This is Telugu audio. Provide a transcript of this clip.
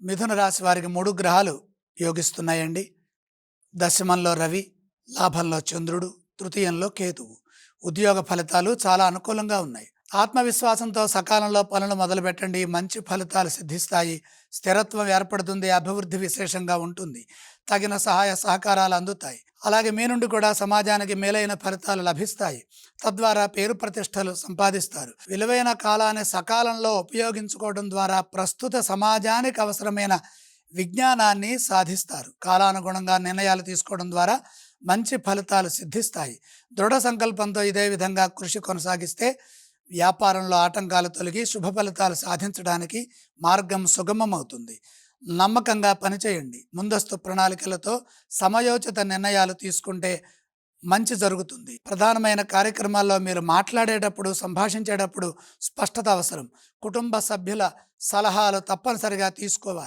మిథున రాశి వారికి 3 గ్రహాలు యోగిస్తున్నాయండి. దశమంలో రవి, లాభంలో చంద్రుడు, తృతీయంలో కేతువు. ఉద్యోగ ఫలితాలు చాలా అనుకూలంగా ఉన్నాయి. ఆత్మవిశ్వాసంతో సకాలంలో పనులు మొదలుపెట్టండి. మంచి ఫలితాలు సిద్ధిస్తాయి. స్థిరత్వం ఏర్పడుతుంది. అభివృద్ధి విశేషంగా ఉంటుంది. తగిన సహాయ సహకారాలు అందుతాయి. అలాగే మీ నుండి కూడా సమాజానికి మేలైన ఫలితాలు లభిస్తాయి. తద్వారా పేరు ప్రతిష్టలు సంపాదిస్తారు. విలువైన కాలాన్ని సకాలంలో ఉపయోగించుకోవడం ద్వారా ప్రస్తుత సమాజానికి అవసరమైన విజ్ఞానాన్ని సాధిస్తారు. కాలానుగుణంగా నిర్ణయాలు తీసుకోవడం ద్వారా మంచి ఫలితాలు సిద్ధిస్తాయి. దృఢ సంకల్పంతో ఇదే విధంగా కృషి కొనసాగిస్తే వ్యాపారంలో ఆటంకాలు తొలగి శుభ ఫలితాలు సాధించడానికి మార్గం సుగమమవుతుంది. నమ్మకంగా పనిచేయండి. ముందస్తు ప్రణాళికలతో సమయోచిత నిర్ణయాలు తీసుకుంటే మంచి జరుగుతుంది. ప్రధానమైన కార్యక్రమాల్లో మీరు మాట్లాడేటప్పుడు, సంభాషించేటప్పుడు స్పష్టత అవసరం. కుటుంబ సభ్యుల సలహాలు తప్పనిసరిగా తీసుకోవాలి.